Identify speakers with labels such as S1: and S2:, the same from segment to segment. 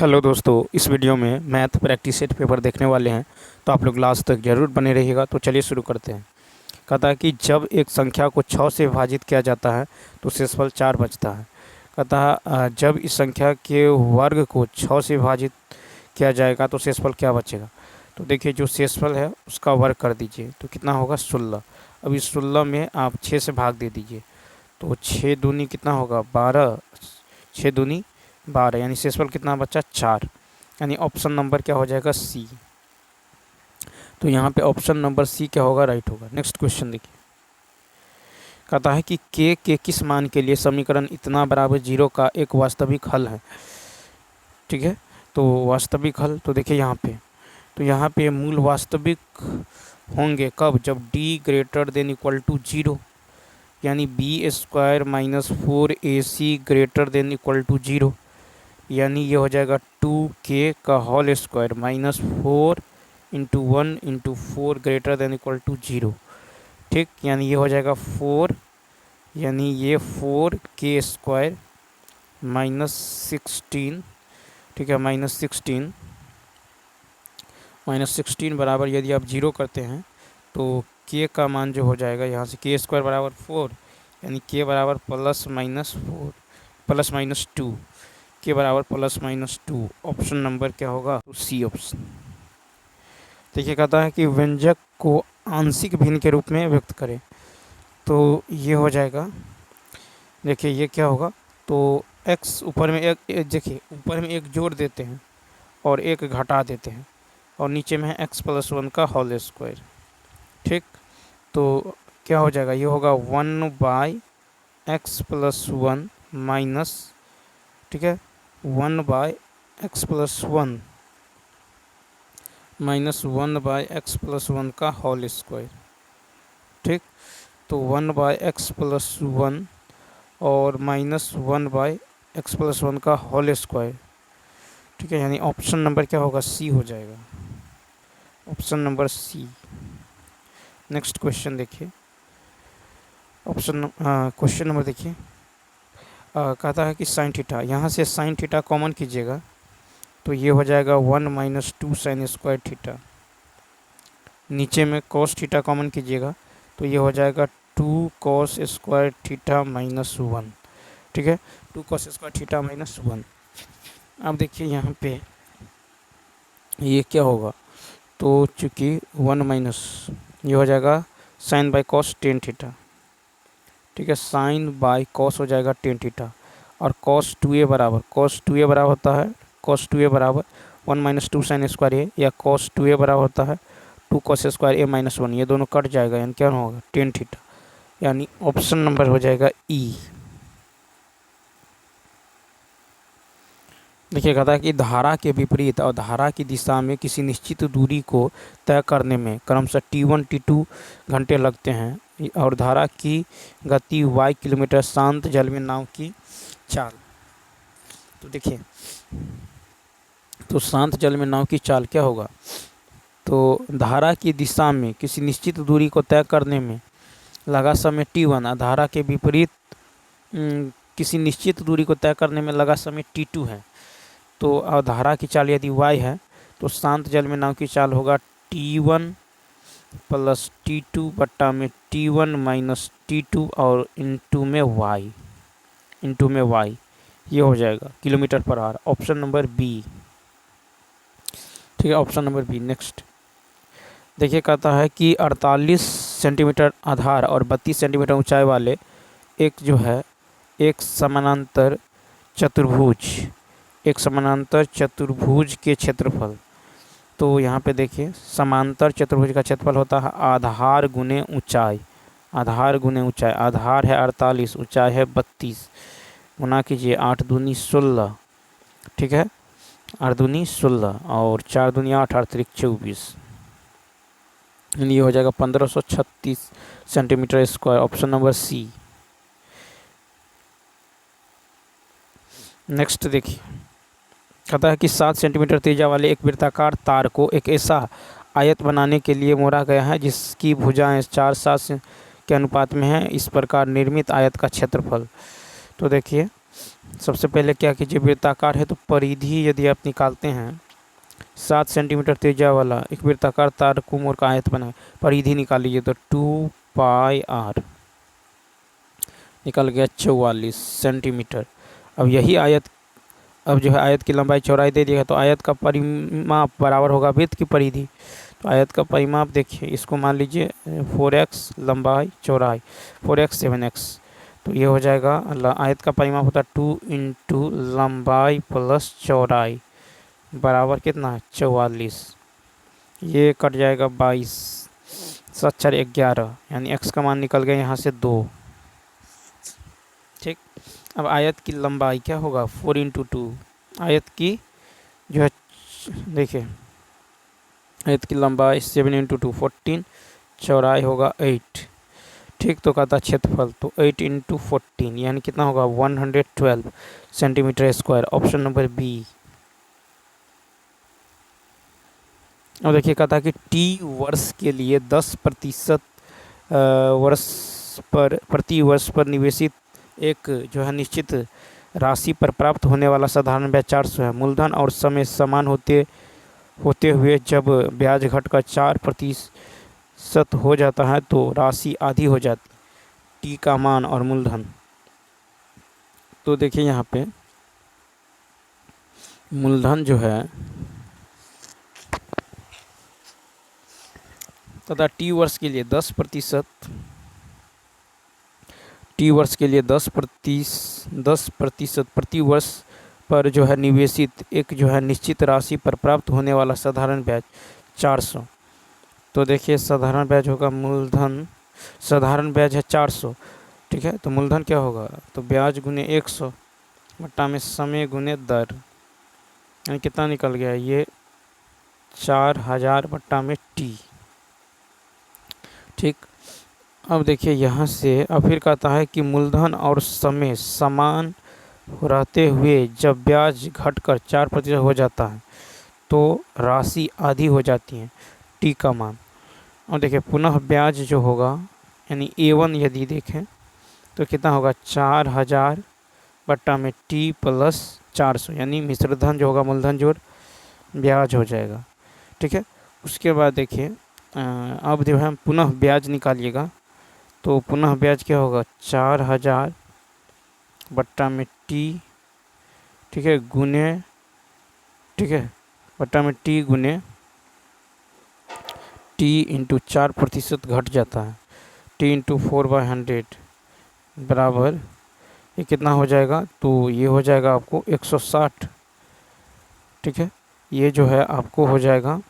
S1: Hello दोस्तों, इस video में मैथ प्रैक्टिस सेट पेपर देखने वाले हैं। तो आप लोग लास्ट तक ज़रूर बने रहिएगा। तो चलिए शुरू करते हैं। कहता है कि जब एक संख्या को 6 से विभाजित किया जाता है तो शेषफल 4 बचता है। कहता है जब इस संख्या के वर्ग को 6 से विभाजित किया जाएगा तो शेषफल क्या बचेगा। तो देखिए, जो शेषफल है उसका वर्ग कर दीजिए तो कितना होगा 16। अब इस 16 में आप 6 से भाग दे दीजिए तो 6 दूनी कितना होगा 12, 6 दूनी 12, यानी शेषफल कितना बचा 4। यानी ऑप्शन नंबर क्या हो जाएगा सी। तो यहाँ पे ऑप्शन नंबर सी क्या होगा, राइट होगा। नेक्स्ट क्वेश्चन देखिए, कहता है कि के किस मान के लिए समीकरण इतना बराबर 0 का एक वास्तविक हल है। ठीक है, तो वास्तविक हल तो देखिए यहाँ पे मूल वास्तविक होंगे कब, जब d greater than equal to 0, यानी b² minus 4ac greater than equal to 0, यानी ये हो जाएगा 2k का whole square minus 4 into 1 into 4 greater than equal to 0। ठीक, यानी ये हो जाएगा 4, यानी ये 4k² माइनस 16। ठीक है, माइनस 16 बराबर यदि आप 0 करते हैं तो k का मान जो हो जाएगा यहाँ से k² बराबर 4, यानी k बराबर प्लस माइनस 2, के बराबर +-2। ऑप्शन नंबर क्या होगा, तो सी ऑप्शन। देखिए, कहता है कि व्यंजक को आंशिक भिन्न के रूप में व्यक्त करें। तो ये हो जाएगा, देखिए ये क्या होगा, तो x ऊपर में एक देखिए ऊपर में एक जोड़ देते हैं और एक घटा देते हैं और नीचे में है x+1 का होल स्क्वायर। ठीक, तो क्या हो जाएगा, ये होगा 1/x+1 माइनस, ठीक है, 1/x+1 माइनस 1/x+1 का होल स्क्वायर। ठीक, तो 1/x+1 और माइनस 1/x+1 का होल स्क्वायर। ठीक है, यानी ऑप्शन नंबर क्या होगा, सी हो जाएगा, option number C. Next question देखिए, क्वेश्चन नंबर देखिए, कहता है कि साइन थीटा, यहाँ से साइन थीटा कॉमन कीजिएगा तो ये हो जाएगा 1 - 2 sin स्क्वायर थीटा। नीचे में cos थीटा कॉमन कीजिएगा तो ये हो जाएगा 2 cos स्क्वायर थीटा -1। ठीक है, 2 cos स्क्वायर थीटा -1। अब देखिए यहाँ पे ये क्या होगा, तो चूँकि 1 माइनस ये हो जाएगा sine by cos ten theta. ठीक है, साइन बाई कॉस हो जाएगा टेन थीटा और cos 2a बराबर होता है cos 2a बराबर 1 - 2 sin स्क्वायर ए, या cos 2a बराबर होता है 2 cos स्क्वायर ए -1। ये दोनों कट जाएगा, यानी क्या होगा टेन थीटा, यानी ऑप्शन नंबर हो जाएगा ई। देखिए, कहता है कि धारा के विपरीत और धारा की दिशा में किसी निश्चित दूरी को तय करने में क्रमशः t1 t2 घंटे लगते हैं और धारा की गति y किलोमीटर शांत जल में नाव की चाल। तो देखिए, तो शांत जल में नाव की चाल क्या होगा, तो धारा की दिशा में किसी निश्चित दूरी को तय करने में लगा समय t1 और धारा के विपरीत किसी निश्चित दूरी को तय करने में लगा समय t2 है। तो धारा की चाल यदि y है तो शांत जल में नाव की चाल होगा t1 + t2 बट्टा में t1 माइनस t2 और इंटू में y, ये हो जाएगा kilometre per hour. Option number B. ठीक है, ऑप्शन नंबर बी। नेक्स्ट देखिए, कहता है कि 48 सेंटीमीटर आधार और 32 सेंटीमीटर ऊंचाई वाले एक समानांतर चतुर्भुज के क्षेत्रफल। तो यहाँ पे देखिए, समांतर चतुर्भुज का क्षेत्रफल होता है आधार गुने ऊंचाई। आधार है 48, ऊंचाई है 32, गुना कीजिए 8 दूनी 16। ठीक है, 8 दूनी 16 और 4 दूनी 8, 8 त्रिक 24, ये हो जाएगा 1536 centimetre square. Option number C. Next देखिए, कहता है कि 7 सेंटीमीटर त्रिज्या वाले एक वृत्ताकार तार को एक ऐसा आयत बनाने के लिए मोड़ा गया है जिसकी भुजाएं 4/7 के अनुपात में हैं। इस प्रकार निर्मित आयत का क्षेत्रफल। तो देखिए, सबसे पहले क्या कीजिए, वृत्ताकार है तो परिधि यदि आप निकालते हैं 7 सेंटीमीटर त्रिज्या वाला एक वृत्ताकार तार कुमोर का आयत बना, परिधि निकाल लीजिए तो 2πr निकल गया 44 सेंटीमीटर। अब यही आयत, अब जो है आयत की लंबाई चौड़ाई दे दिएगा तो आयत का परिमाप बराबर होगा वृत्त की परिधि। तो आयत का परिमाप देखिए, इसको मान लीजिए 4x लंबाई चौड़ाई 4x 7x, तो ये हो जाएगा आयत का परिमाप होता है 2 इंटू लंबाई प्लस चौड़ाई बराबर कितना 44, ये कट जाएगा 22, 7 4 11, यानी x का मान निकल गया यहाँ से 2। ठीक, अब आयत की लंबाई क्या होगा 4 इंटू 2, आयत की जो है देखिए आयत की लंबाई 7 इंटू 2 14, चौड़ाई होगा 8। ठीक, तो कहता क्षेत्रफल तो 8 इंटू 14 यानी कितना होगा 112 centimetre square, option number B. अब देखिए कहता है कि टी वर्ष के लिए 10% वर्ष पर प्रति वर्ष पर निवेशित एक जो है निश्चित राशि पर प्राप्त होने वाला साधारण ब्याज 400 है। मूलधन और समय समान होते हुए जब ब्याज घटकर 4% हो जाता है तो राशि आधी हो जाती। टी का मान और मूलधन, तो देखिए यहाँ पे मूलधन जो है तथा टी वर्ष के लिए 10%, टी वर्ष के लिए 10% प्रति वर्ष पर जो है निवेशित एक जो है निश्चित राशि पर प्राप्त होने वाला साधारण ब्याज 400। तो देखिए साधारण ब्याज होगा मूलधन, साधारण ब्याज है 400, ठीक है, तो मूलधन क्या होगा तो ब्याज गुने 100 बट्टा में समय गुने दर, यानी कितना निकल गया ये 4000 बट्टा में टी। ठीक, अब देखिए यहाँ से अब फिर कहता है कि मूलधन और समय समान रहते हुए जब ब्याज घटकर 4% हो जाता है तो राशि आधी हो जाती है। टी का मान, और देखिए पुनः ब्याज जो होगा यानी A1 यदि देखें तो कितना होगा 4000 बट्टा में टी प्लस 400, यानी मिश्रधन जो होगा मूलधन जोड़ ब्याज हो जाएगा। ठीक है, उसके बाद देखिए अब जो है पुनः ब्याज निकालिएगा तो पुनः ब्याज क्या होगा 4000 बट्टा में टी, ठीक है, गुने, ठीक है, बट्टा में टी गुने टी इंटू 4% घट जाता है, टी इंटू 4/100 बराबर ये कितना हो जाएगा तो ये हो जाएगा आपको 160। ठीक है, ये जो है आपको हो जाएगा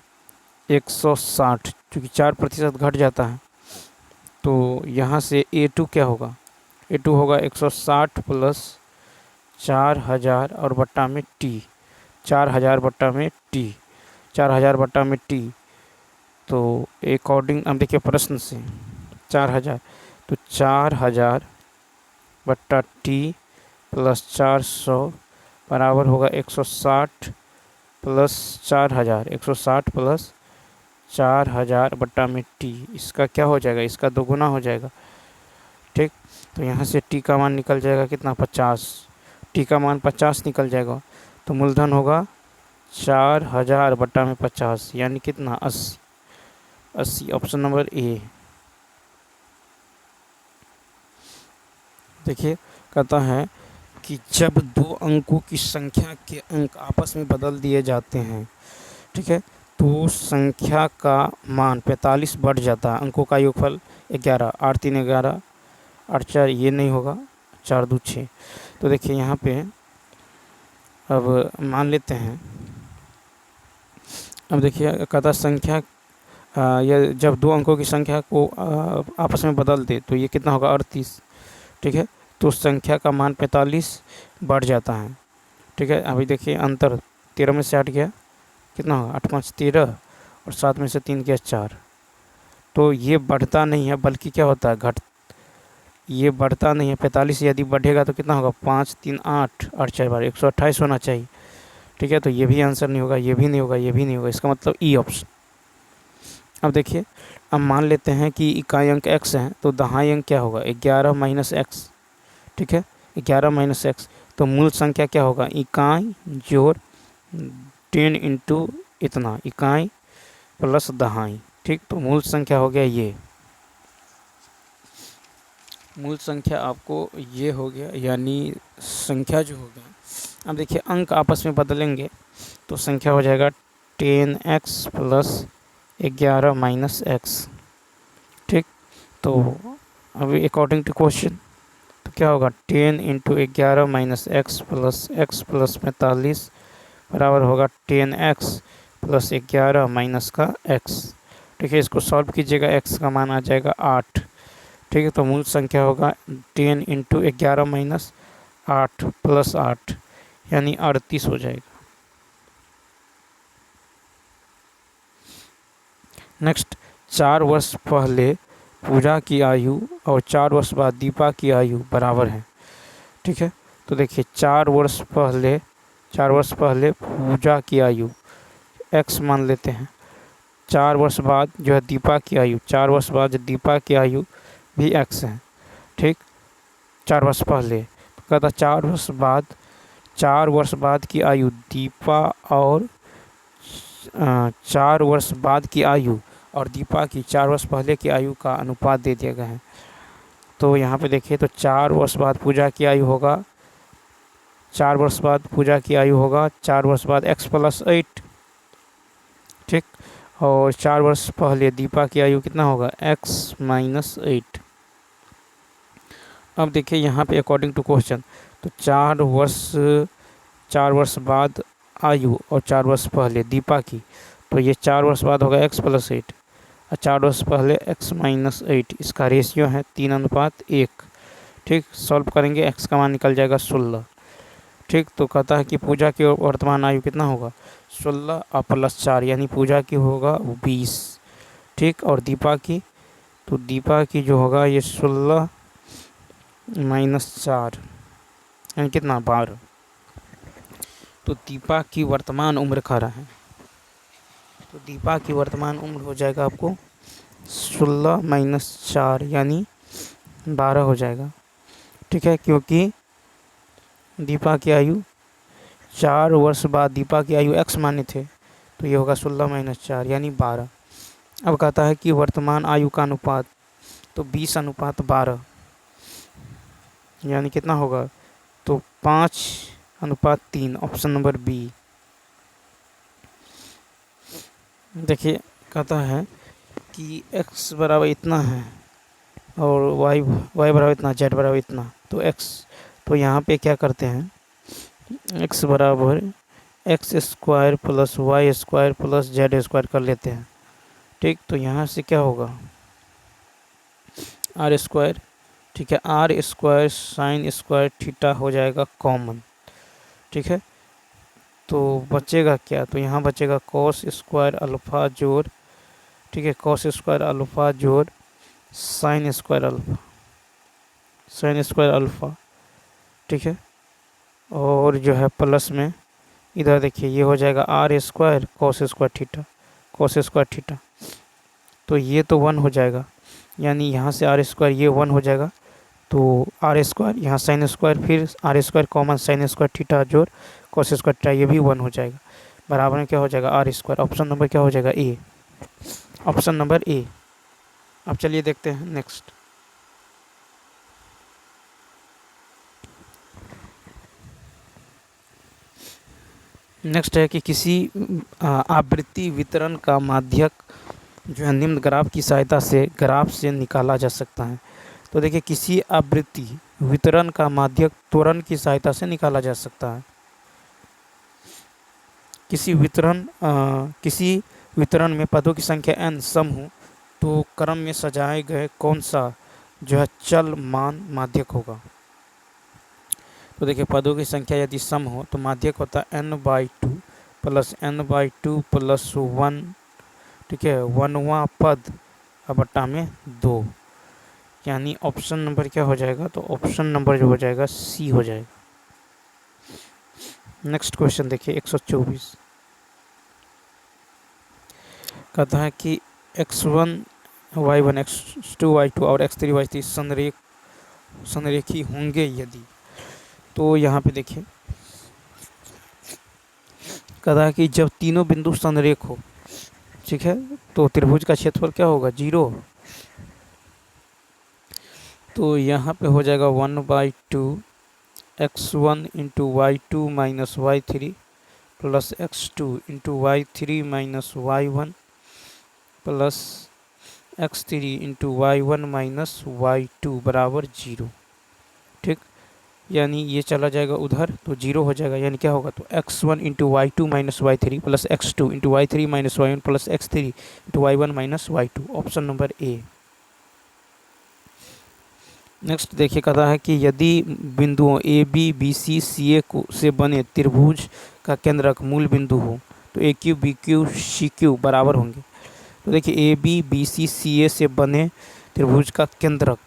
S1: 160, क्योंकि 4% घट जाता है तो यहाँ से A2 क्या होगा, A2 होगा 160 प्लस 4000 और बट्टा में टी, 4000 बट्टा में टी, 4000 बट्टा में टी, तो अकॉर्डिंग अब देखिए प्रश्न से 4000, तो 4000 बट्टा टी प्लस 400 बराबर होगा 160 प्लस 4000, 160 प्लस 4000 बट्टा में टी, इसका क्या हो जाएगा, इसका दोगुना हो जाएगा। ठीक, तो यहाँ से टी का मान निकल जाएगा कितना 50, टी का मान 50 निकल जाएगा, तो मूलधन होगा 4000 बट्टा में 50 यानी कितना 80, ऑप्शन नंबर ए। देखिए कहता है कि जब दो अंकों की संख्या के अंक आपस में बदल दिए जाते हैं, ठीक है, तो संख्या का मान 45 बढ़ जाता है। अंकों का योगफल 11, 8 3 11, 8 4 ये नहीं होगा, 4 2 6। तो देखिए यहाँ पे अब मान लेते हैं, अब देखिए कहता संख्या या जब दो अंकों की संख्या को आपस में बदल दे तो ये कितना होगा 38। ठीक है, तो संख्या का मान 45 बढ़ जाता है। ठीक है, अभी देखिए अंतर 13 में से 8 गया, कितना होगा 8 5 13 और 7 में से 3 गया 4, तो ये बढ़ता नहीं है बल्कि क्या होता है ये बढ़ता नहीं है। 45 यदि बढ़ेगा तो कितना होगा 5 3 8, 8 4 12 128 होना चाहिए। ठीक है, तो ये भी आंसर नहीं होगा, ये भी नहीं होगा, ये भी नहीं होगा, इसका मतलब ई ऑप्शन। अब देखिए, अब मान लेते हैं कि इकाई अंक x है तो दहाई अंक क्या होगा 11 माइनस एक्स। ठीक है, 11 माइनस एक्स, तो मूल संख्या क्या होगा, इकाई जोड़ 10 इंटू इतना, इकाई प्लस दहाई। ठीक, तो मूल संख्या हो गया ये, मूल संख्या आपको ये हो गया, यानी संख्या जो हो गया। अब देखिए अंक आपस में बदलेंगे तो संख्या हो जाएगा 10x प्लस 11 माइनस एक्स। ठीक, तो अभी अकॉर्डिंग टू क्वेश्चन तो क्या होगा, 10 इंटू 11 माइनस एक्स प्लस 45 बराबर होगा 10x प्लस 11 माइनस का x। ठीक है, इसको सॉल्व कीजिएगा, x का मान आ जाएगा 8। ठीक है, तो मूल संख्या होगा 10 इंटू 11 माइनस 8 प्लस 8 यानी 38 हो जाएगा। नेक्स्ट, 4 वर्ष पहले पूजा की आयु और 4 वर्ष बाद दीपा की आयु बराबर है। ठीक है, तो देखिए 4 वर्ष पहले पूजा की आयु x मान लेते हैं, 4 वर्ष बाद जो है दीपा की आयु, 4 वर्ष बाद दीपा की आयु भी x है। ठीक, 4 वर्ष पहले तो कहता 4 वर्ष बाद की आयु दीपा और 4 वर्ष बाद की आयु और दीपा की 4 वर्ष पहले की आयु का अनुपात दे दिया गया है। तो यहाँ पे देखिए, तो 4 वर्ष बाद पूजा की आयु होगा, 4 वर्ष बाद पूजा की आयु होगा 4 वर्ष बाद x प्लस 8। ठीक, और 4 वर्ष पहले दीपा की आयु कितना होगा, x माइनस 8। अब देखिए यहाँ पे अकॉर्डिंग टू क्वेश्चन तो 4 वर्ष बाद आयु और 4 वर्ष पहले दीपा की, तो ये 4 वर्ष बाद होगा x प्लस 8 और 4 वर्ष पहले x माइनस 8। इसका रेशियो है 3:1। ठीक, सॉल्व करेंगे x का मान निकल जाएगा 16। ठीक, तो कहता है कि पूजा की वर्तमान आयु कितना होगा, 16 और प्लस 4 यानी पूजा की होगा 20। ठीक, और दीपा की, तो दीपा की जो होगा ये 16 माइनस 4 यानी कितना, 12। तो दीपा की वर्तमान उम्र खा रहा है, तो दीपा की वर्तमान उम्र हो जाएगा आपको 16 माइनस 4 यानी 12 हो जाएगा। ठीक है, क्योंकि दीपा की आयु 4 वर्ष बाद दीपा की आयु x माने थे, तो ये होगा 16 माइनस 4 यानी 12। अब कहता है कि वर्तमान आयु का अनुपात, तो 20:12 यानी कितना होगा, तो 5:3, ऑप्शन नंबर बी। देखिए कहता है कि x बराबर इतना है और y बराबर इतना, z बराबर इतना, तो x, तो यहाँ पे क्या करते हैं, x बराबर x square plus Y square plus Z square कर लेते हैं। ठीक, तो यहाँ से क्या होगा, आर स्क्वायर। ठीक है, R square sine square theta हो जाएगा कॉमन। ठीक है, तो बचेगा क्या, तो यहाँ बचेगा कॉस स्क्वायर अल्फ़ा जोड़, ठीक है, कॉस स्क्वायर अल्फ़ा जोड़ साइन स्क्वायर अल्फ़ा। ठीक है, और जो है प्लस में इधर देखिए ये हो जाएगा R square cos square theta, तो ये तो 1 हो जाएगा, यानी यहाँ से आर स्क्वायर ये 1 हो जाएगा, तो आर स्क्वायर यहाँ साइन स्क्वायर फिर R square common sine square theta जोड़ कॉस स्क्वायर थीटा, ये भी 1 हो जाएगा, बराबर में क्या हो जाएगा आर स्क्वायर। ऑप्शन नंबर क्या हो जाएगा, ए, ऑप्शन नंबर ए। अब चलिए देखते हैं नेक्स्ट। नेक्स्ट है कि किसी आवृत्ति वितरण का माध्यक जो है निम्न ग्राफ की सहायता से ग्राफ से निकाला जा सकता है। तो देखिए किसी आवृत्ति वितरण का माध्यक त्वरण की सहायता से निकाला जा सकता है। किसी वितरण में पदों की संख्या n सम हो तो क्रम में सजाए गए कौन सा जो है चल मान माध्यक होगा। तो देखिए पदों की संख्या यदि सम हो तो माध्यक होता है n/2 प्लस n/2 प्लस 1। ठीक है, 1वां पद बट्टा में 2, यानी ऑप्शन नंबर क्या हो जाएगा, तो ऑप्शन नंबर जो हो जाएगा सी हो जाएगा। नेक्स्ट क्वेश्चन देखिए 124, कहता है कि x1 y1 x2 y2 और x3 y3 संरेखी होंगे यदि। तो यहाँ पे देखिए कहा है कि जब तीनों बिंदु संरेख हो, ठीक है, तो त्रिभुज का क्षेत्रफल क्या होगा, 0। तो यहाँ पे हो जाएगा 1/2 x1 into y2 minus y3 plus x2 into y3 minus y1 plus x3 into y1 minus y2 बराबर 0। ठीक, यानी ये चला जाएगा उधर तो 0 हो जाएगा, यानी क्या होगा, तो x1 into y2 minus y3 plus x2 into y3 minus y1 plus x3 into y1 minus y2, option number A. Next देखिए, कहता है कि यदि बिंदुओं ए बी बी सी सी ए को से बने त्रिभुज का केंद्रक मूल बिंदु हो तो A cube B cube C cube बराबर होंगे। तो देखिए ए बी बी सी सी ए से बने त्रिभुज का केंद्रक,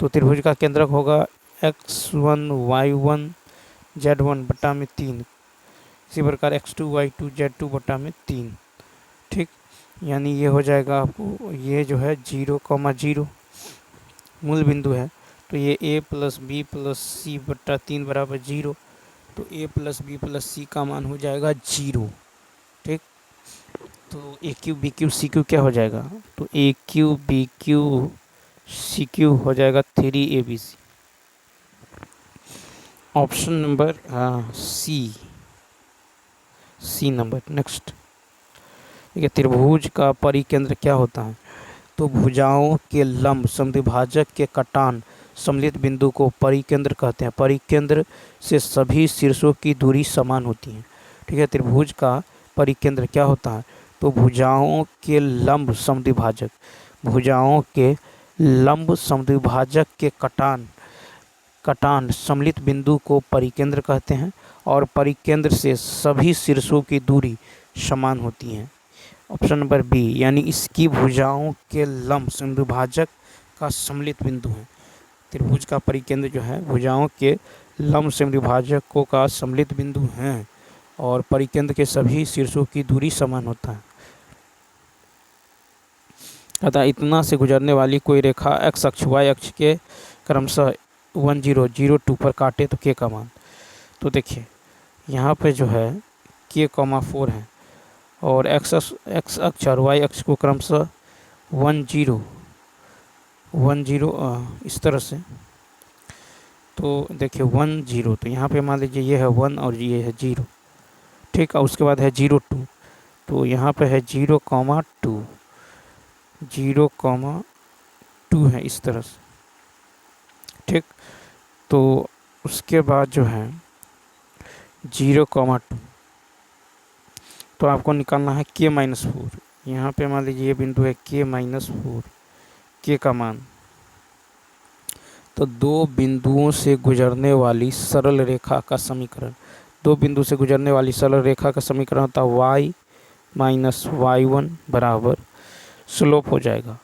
S1: तो त्रिभुज का केंद्रक होगा x1 y1 z1 बटा में 3, इसी प्रकार x2 y2 z2 बटा में 3। ठीक, यानी ये हो जाएगा आपको, ये जो है 0,0 मूल बिंदु है, तो ये a plus B plus C बटा 3 बराबर 0, तो a plus B plus C का मान हो जाएगा 0। ठीक, तो A cube B cube C cube क्या हो जाएगा, तो A cube B cube C cube हो जाएगा 3abc, option number C number. Next, ठीक है, त्रिभुज का परिकेंद्र क्या होता है, तो भुजाओं के लंब समद्विभाजक के कटान सम्मिलित बिंदु को परिकेंद्र कहते हैं। परिकेंद्र से सभी शीर्षों की दूरी समान होती है। ठीक है, त्रिभुज का परिकेंद्र क्या होता है, तो भुजाओं के लंब समद्विभाजक, भुजाओं के लंब समद्विभाजक के कटान सम्मिलित बिंदु को परिकेंद्र कहते हैं और परिकेंद्र से सभी शीर्षों की दूरी समान होती है, ऑप्शन नंबर बी, यानी इसकी भुजाओं के लंब समद्विभाजक का सम्मिलित बिंदु है। त्रिभुज का परिकेंद्र जो है भुजाओं के लंब समद्विभाजकों का सम्मिलित बिंदु है और परिकेंद्र के सभी शीर्षों की दूरी समान होता है। अतः इतना से गुजरने वाली कोई रेखा x अक्ष y अक्ष के क्रमशः 1 0 0 2 पर काटे तो k का मान, तो देखिए यहाँ पे जो है k, 4 है और x अक्ष और y अक्ष को क्रमशः 1 0 1 0 इस तरह से, तो देखिए 1 0, तो यहाँ पे मान लीजिए ये है 1 और ये है 0। ठीक, और उसके बाद है 0 2, तो यहाँ पे है 0,2 0,2 है इस तरह से। ठीक, तो उसके बाद जो है 0,2, तो आपको निकालना है k-4। यहाँ पे मान लीजिए ये बिंदु है k-4, k का मान, तो दो बिंदुओं से गुजरने वाली सरल रेखा का समीकरण, दो बिंदु से गुजरने वाली सरल रेखा का समीकरण होता है y माइनस y1 बराबर स्लोप हो जाएगा।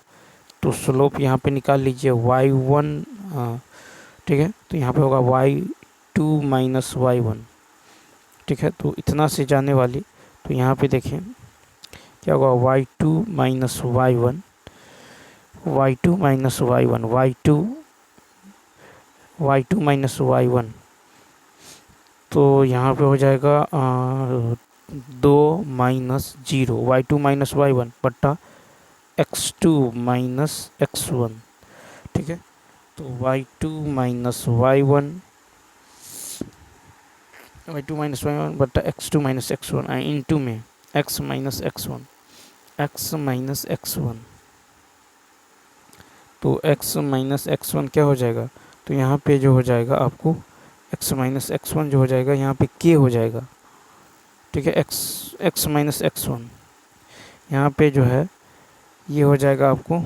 S1: तो स्लोप यहाँ पे निकाल लीजिए y1, ठीक है, तो यहाँ पे होगा y2 माइनस y1। ठीक है, तो इतना से जाने वाली, तो यहाँ पे देखें क्या होगा, y2 minus y1 y2 minus y1 y2 minus y1, तो यहाँ पे हो जाएगा 2 माइनस 0 y2 माइनस y1 बट्टा x2 माइनस x1। ठीक है, तो y2 माइनस y1 बट्टा x2 माइनस x1 इंटू में x माइनस x1, तो x माइनस x1 क्या हो जाएगा, तो यहाँ पे जो हो जाएगा आपको x माइनस x1 जो हो जाएगा यहाँ पे k हो जाएगा। ठीक है, x माइनस x1 यहाँ पे जो है ये हो जाएगा आपको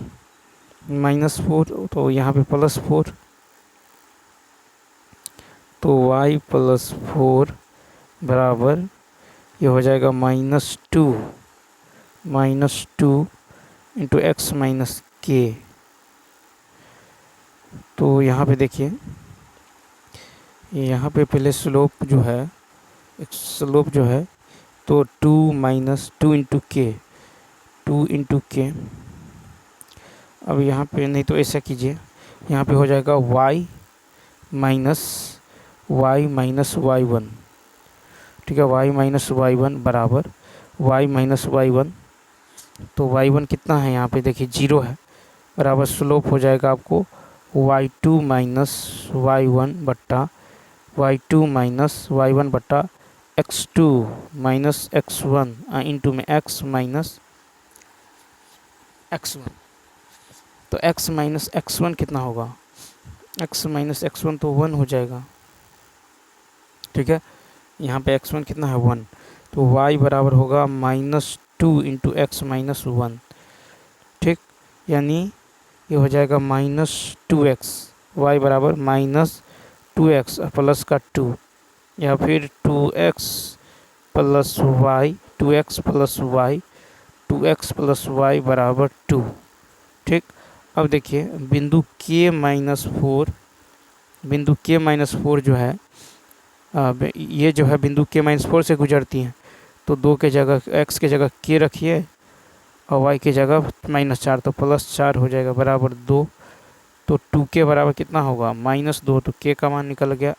S1: -4, तो यहाँ पे +4, तो y प्लस 4 बराबर ये हो जाएगा -2 इंटू x माइनस k। तो यहाँ पे देखिए, यहाँ पे पहले स्लोप जो है, तो 2 माइनस 2 इंटू के, अब यहाँ पे नहीं तो ऐसा कीजिए, यहाँ पे हो जाएगा y minus Y minus Y one, ठीक है, वाई माइनस वाई वन बराबर वाई माइनस वाई वन। तो वाई वन कितना है यहाँ पे देखिए 0 है, बराबर स्लोप हो जाएगा आपको Y two minus Y one बट्टा Y two minus Y one बट्टा X two minus X one into में एक्स माइनस एक्स वन। तो एक्स माइनस एक्स वन कितना होगा, एक्स माइनस एक्स वन तो 1 हो जाएगा, ठीक है। यहाँ पे एक्स वन कितना है 1, तो y बराबर होगा -2 इंटू एक्स माइनस वन, ठीक। यानी ये हो जाएगा -2x, y बराबर -2x प्लस का 2, या फिर 2x plus Y, 2x plus Y, 2x plus Y बराबर 2, ठीक। अब देखिए बिंदु k माइनस फोर, बिंदु k माइनस फोर जो है ये जो है बिंदु k माइनस फोर से गुजरती हैं, तो 2 के जगह x के जगह k रखिए और y की जगह -4, तो +4 हो जाएगा बराबर 2। तो 2k बराबर कितना होगा -2, तो k का मान निकल गया।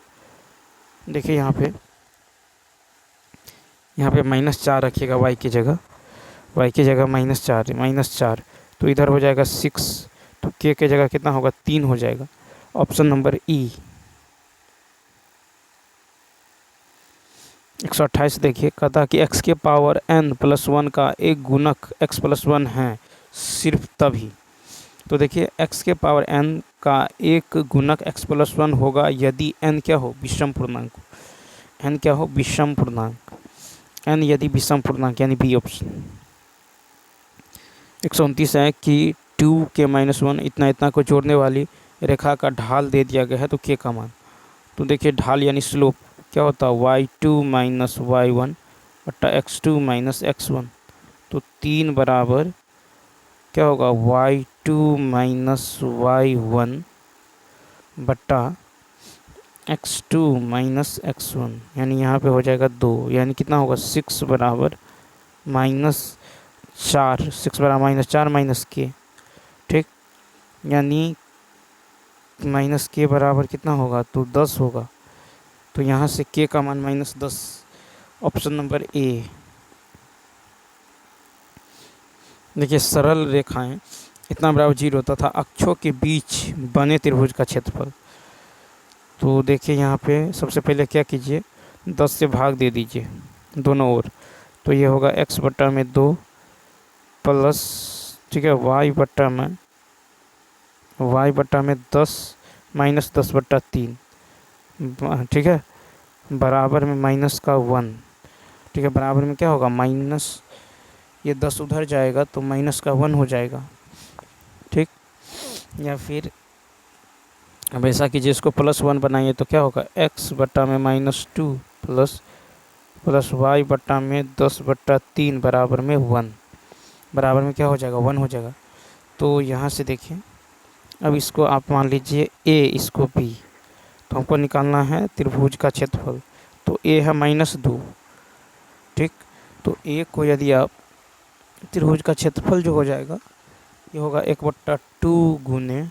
S1: देखिए यहाँ पे -4 रखिएगा y की जगह, y की जगह -4, तो इधर हो जाएगा 6, तो k की जगह कितना होगा 3 हो जाएगा। ऑप्शन नंबर ई। 128 देखिए, कहता कि x के पावर n प्लस 1 का एक गुणक x प्लस 1 है सिर्फ तभी। तो देखिए x के पावर n का एक गुणक x प्लस 1 होगा यदि n क्या हो विषम पूर्णांक, n क्या हो विषम पूर्णांक, n यदि विषम पूर्णांक यानी बी ऑप्शन। 129 है कि 2k-1 इतना इतना को जोड़ने वाली रेखा का ढाल दे दिया गया है, तो k का मान। तो देखिए ढाल यानी स्लोप क्या होता है y2 माइनस वाई वन बट्टा x2 माइनस x1, तो 3 बराबर क्या होगा y2 माइनस वाई वन बट्टा x2 माइनस x1, यानी यहाँ पे हो जाएगा 2, यानी कितना होगा 6 बराबर -4, 6 बराबर -4 माइनस k, ठीक। यानी माइनस k बराबर कितना होगा तो 10 होगा, तो यहाँ से k का मान -10, ऑप्शन नंबर ए। देखिए सरल रेखाएं इतना बराबर 0 तथा अक्षों के बीच बने त्रिभुज का क्षेत्रफल। तो देखिए यहाँ पे सबसे पहले क्या कीजिए 10 से भाग दे दीजिए दोनों ओर, तो ये होगा x बट्टा में 2 प्लस, ठीक है, y बट्टा में 10 माइनस 10 बट्टा 3, ठीक है, बराबर में माइनस का 1, ठीक है, बराबर में क्या होगा माइनस, ये 10 उधर जाएगा तो माइनस का 1 हो जाएगा, ठीक। या फिर अब ऐसा कीजिए इसको +1 बनाइए तो क्या होगा x बट्टा में -2 प्लस y बट्टा में 10 बट्टा 3 बराबर में 1, बराबर में क्या हो जाएगा 1 हो जाएगा। तो यहाँ से देखिए अब इसको आप मान लीजिए a, इसको b, तो हमको निकालना है त्रिभुज का क्षेत्रफल, तो a है -2, ठीक। तो a को यदि आप त्रिभुज का क्षेत्रफल जो हो जाएगा ये होगा 1/2 गुने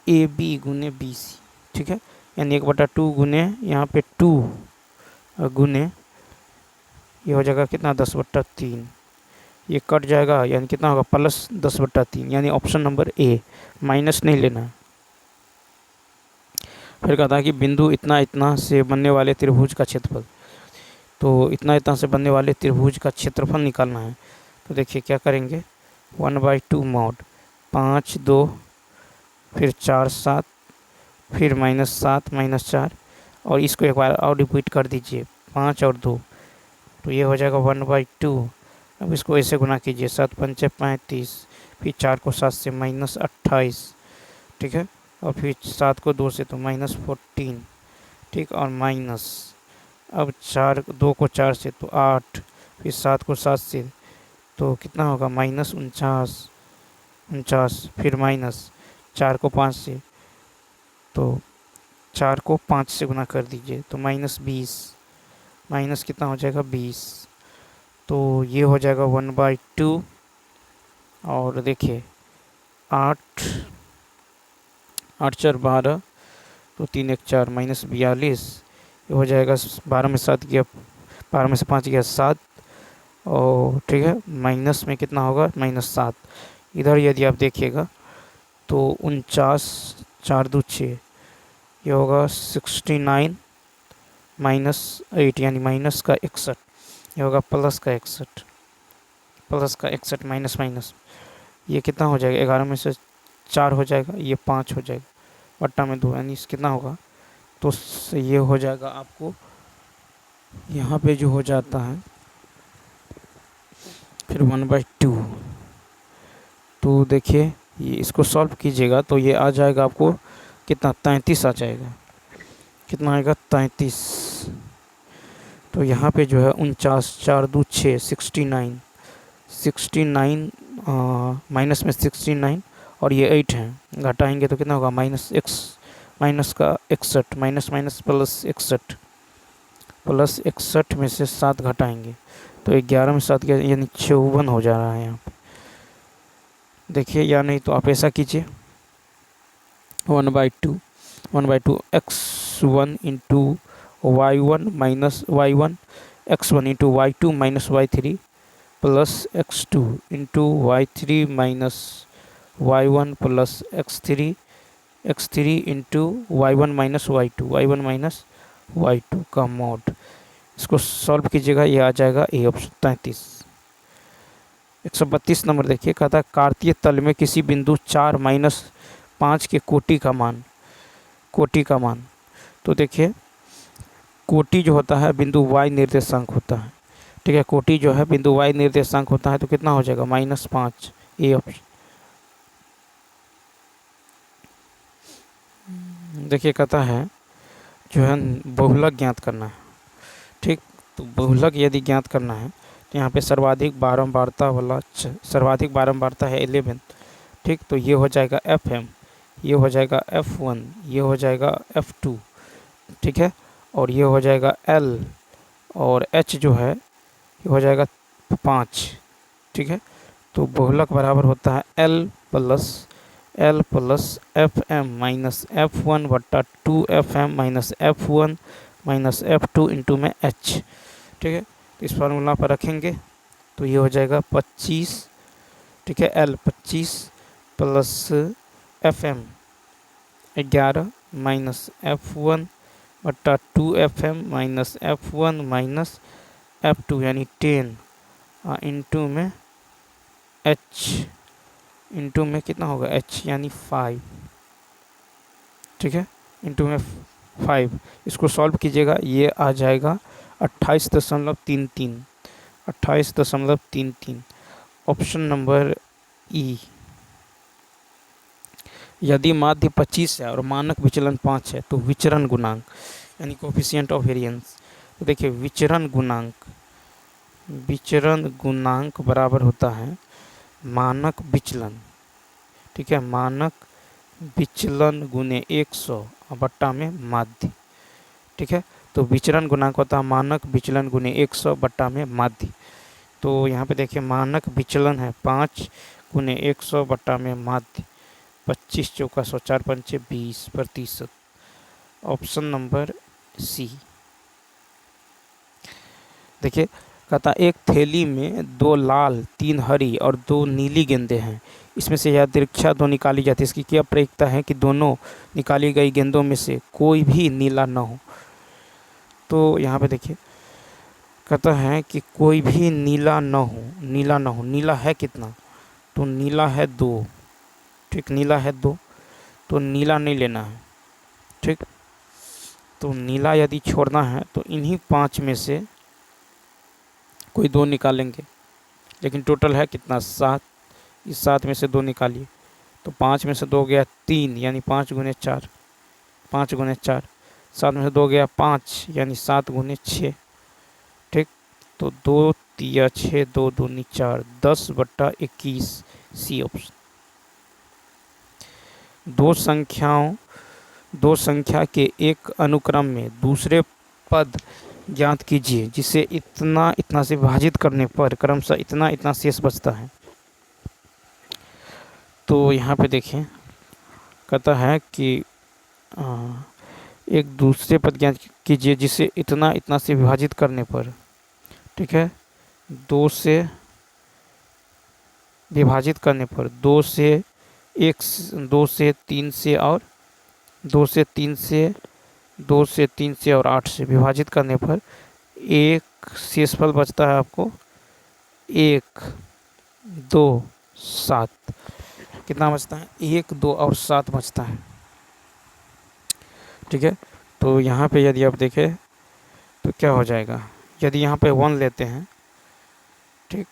S1: ए बी गुने बी सी, ठीक है, यानी 1/2 गुने यहाँ पे 2 गुने ये हो जाएगा कितना 10/3, ये कट जाएगा यानी कितना होगा +10/3, यानी ऑप्शन नंबर ए, माइनस नहीं लेना है। फिर कहता है कि बिंदु इतना इतना से बनने वाले त्रिभुज का क्षेत्रफल, तो इतना इतना से बनने वाले त्रिभुज का क्षेत्रफल निकालना है। तो देखिए क्या करेंगे 1/2 मॉड 5 2 फिर 4 7 फिर -7 -4, और इसको एक बार और रिपीट कर दीजिए 5 और 2, तो ये हो जाएगा 1/2। अब इसको ऐसे गुना कीजिए 7 पंचे 35, फिर 4 को 7 से -28, ठीक है, और फिर 7 को 2 से तो -14, ठीक, और माइनस, अब 2 को 4 से तो 8, फिर 7 को 7 से तो कितना होगा -49, फिर माइनस 4 को 5 से, तो 4 को 5 से गुना कर दीजिए तो -20, माइनस कितना हो जाएगा 20, तो ये हो जाएगा 1/2। और देखिए 8 8 4 12, तो 3 1 4 -42, ये हो जाएगा 12 में 7 गया, 12 में से 5 गया 7, और ठीक है माइनस में कितना होगा -7। इधर यदि आप देखिएगा तो 49, 4 2 6, ये होगा 69 -8 यानी माइनस का 61, ये होगा प्लस का 61, प्लस का 61 माइनस माइनस, ये कितना हो जाएगा 11 में से 4 हो जाएगा, ये 5 हो जाएगा, बट्टा में 2 यानी कितना होगा, तो ये हो जाएगा आपको यहाँ पे जो हो जाता है फिर 1/2। तो देखिए ये इसको सॉल्व कीजिएगा तो ये आ जाएगा आपको कितना 33 आ जाएगा, कितना आएगा 33। तो यहाँ पे जो है 49, 4 2 6, 69, 69 माइनस में 69 और ये 8 है, घटाएंगे तो कितना होगा -x, माइनस का 61, माइनस माइनस प्लस 61, प्लस 61 में से 7 घटाएंगे तो 11 में 7 गया यानी 54 हो जा रहा है यहाँ पे। देखिए या नहीं तो आप ऐसा कीजिए 1/2 x1 into y1 minus y1, x1 into y2 minus y3 plus x2 into y3 minus y1 plus x3 into y1 minus y2 का मॉड। इसको सॉल्व कीजिएगा, ये आ जाएगा ए ऑप्शन 33। 132 नंबर देखिए, कहता है कार्तीय तल में किसी बिंदु 4 - 5 के कोटि का मान। तो देखिए कोटि जो होता है बिंदु y निर्देशांक होता है, ठीक है, कोटि जो है बिंदु y निर्देशांक होता है, तो कितना हो जाएगा -5, ए ऑप्शन। देखिए कहता है जो है बहुलक ज्ञात करना है, ठीक, तो बहुलक यदि ज्ञात करना है तो यहाँ पे सर्वाधिक बारंबारता वाला सर्वाधिक बारंबारता है 11, ठीक, तो ये हो जाएगा FM, ये हो जाएगा F1, ये हो जाएगा F2, ठीक है, और ये हो जाएगा L और H जो है ये हो जाएगा 5, ठीक है। तो बहुलक बराबर होता है L plus FM minus F1 बट्टा 2FM minus F1 minus F2 into में H, ठीक है। तो इस फार्मूला पर रखेंगे तो ये हो जाएगा 25, ठीक है, L 25 plus FM 11 minus F1 बट्टा 2FM minus F1 minus F2 यानी 10 इंटू में H, इंटू में कितना होगा H यानी 5, ठीक है, इंटू में 5। इसको सॉल्व कीजिएगा, ये आ जाएगा 28.33, 28.33, ऑप्शन नंबर ई। यदि माध्य 25 है और मानक विचलन 5 है तो विचरण गुणांक यानी कोफिशिएंट ऑफ वेरिएंस, तो देखिए विचरण गुणांक बराबर होता है मानक विचलन, ठीक है, मानक विचलन गुने 100 बट्टा में माध्य, ठीक है। तो विचरण गुणांक होता है मानक विचलन गुने 100 बट्टा में माध्य। तो यहाँ पे देखिए मानक विचलन है 5 गुने 100 बट्टा में माध्य, 25 चौका 100, 4 पंचे 20%, ऑप्शन नंबर सी। देखिए कहता एक थैली में 2 लाल 3 हरी और 2 नीली गेंदें हैं, इसमें से यादृच्छा 2 निकाली जाती है, इसकी क्या प्रयोजकता है कि दोनों निकाली गई गेंदों में से कोई भी नीला न हो। तो यहाँ पे देखिए कहता है कि कोई भी नीला न हो, नीला है कितना, तो नीला है 2, ठीक, नीला है 2, तो नीला नहीं लेना है, ठीक, तो नीला यदि छोड़ना है तो इन्हीं 5 में से कोई 2 निकालेंगे, लेकिन टोटल है कितना 7, इस 7 में से 2 निकालिए, तो 5 में से 2 गया 3 यानी 5 गुने 4, 7 में से 2 गया 5 यानी 7 गुने 6, ठीक, तो 2 तिया 6, 2 दूनी 4, 10/21, सी ऑप्शन। दो संख्या के एक अनुक्रम में दूसरे पद ज्ञात कीजिए जिसे इतना से विभाजित करने पर क्रमशः इतना शेष बचता है। तो यहाँ पे देखें कहता है कि एक दूसरे पद ज्ञात कीजिए जिसे इतना इतना से विभाजित करने पर, ठीक है, 2 से विभाजित करने पर 2 से 1, 2 से 3 से और 2 से 3 से 2 से 3 से और 8 से विभाजित करने पर एक शेषफल बचता है आपको 1, 2, 7। कितना बचता है? 1, 2 और 7 बचता है, ठीक है। तो यहाँ पे यदि आप देखें तो क्या हो जाएगा, यदि यहाँ पे 1 लेते हैं, ठीक,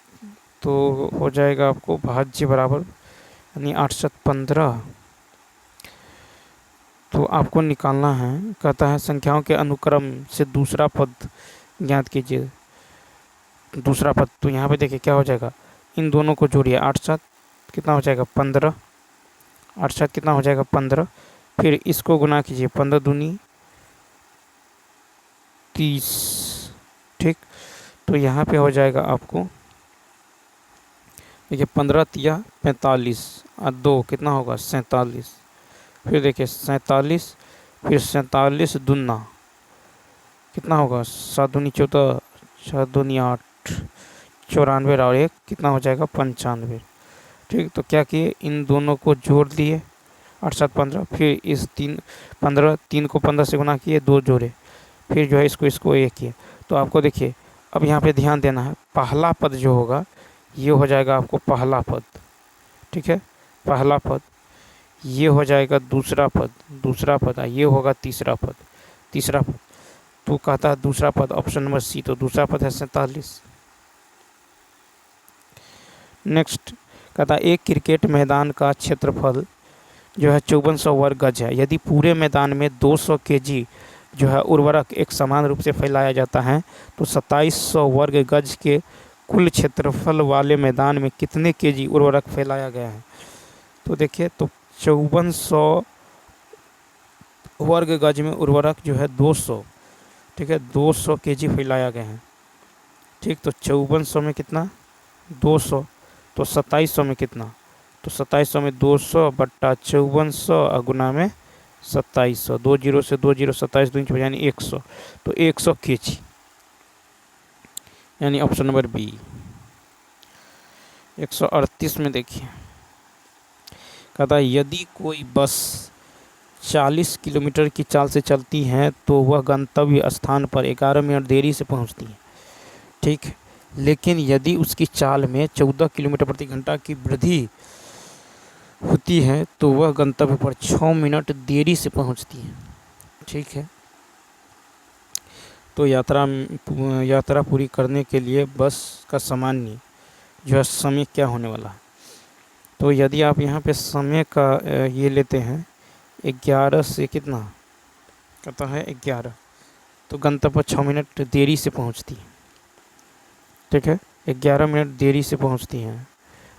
S1: तो हो जाएगा आपको भाज्य बराबर यानी 8 7 15। तो आपको निकालना है, कहता है संख्याओं के अनुक्रम से दूसरा पद ज्ञात कीजिए। दूसरा पद, तो यहाँ पे देखिए क्या हो जाएगा, इन दोनों को जोड़िए, 8 7 कितना हो जाएगा 15, 8 7 कितना हो जाएगा 15, फिर इसको गुना कीजिए, 15 दूनी 30, ठीक। तो यहाँ पे हो जाएगा आपको, देखिए 15 तिया 45 और 2 कितना होगा 47, फिर देखिए 47, फिर 47 दूना कितना होगा 7 दूनी 14, 7 दूनी 8, 94 और 1 कितना हो जाएगा 95, ठीक। तो क्या किए, इन दोनों को जोड़ दिए 8 7 15, फिर इस 3 को 15 से गुना किए, 2 जोड़े, फिर जो है इसको 1 किए। तो आपको देखिए अब यहाँ पे ध्यान देना है, पहला पद जो होगा ये हो जाएगा आपको पहला पद, ठीक है, पहला पद, ये हो जाएगा दूसरा पद, ये होगा तीसरा पद। तो कहता है दूसरा पद, ऑप्शन नंबर सी, तो दूसरा पद है 47। नेक्स्ट कहता है एक क्रिकेट मैदान का क्षेत्रफल जो है 5400 वर्ग गज है। यदि पूरे मैदान में 200 केजी जो है उर्वरक एक समान रूप से फैलाया जाता है तो 2700 वर्ग गज के कुल क्षेत्रफल वाले मैदान में कितने केजी उर्वरक फैलाया गया है। तो देखिए, तो 5400 वर्ग गज में उर्वरक जो है 200, ठीक है, 200 केजी फैलाया गया है, ठीक। तो 5400 में कितना 200, तो 2700 में कितना, तो 2700 में 200 बट्टा 5400 गुना में 2700, 2 जीरो से 2 जीरो 27 दूनी यानी 100, तो 100 केजी, यानी ऑप्शन नंबर बी। 138 में देखिए कहता है यदि कोई बस 40 किलोमीटर की चाल से चलती है तो वह गंतव्य स्थान पर 11 मिनट देरी से पहुंचती है, ठीक। लेकिन यदि उसकी चाल में 14 किलोमीटर प्रति घंटा की वृद्धि होती है तो वह गंतव्य पर 6 मिनट देरी से पहुंचती है, ठीक है। तो यात्रा पूरी करने के लिए बस का सामान्य जो है समय क्या होने वाला है। तो यदि आप यहाँ पे समय का ये लेते हैं 11 से कितना कहता है 11, तो गंतव्य पर 6 मिनट देरी से पहुँचती है, ठीक है, 11 मिनट देरी से पहुँचती हैं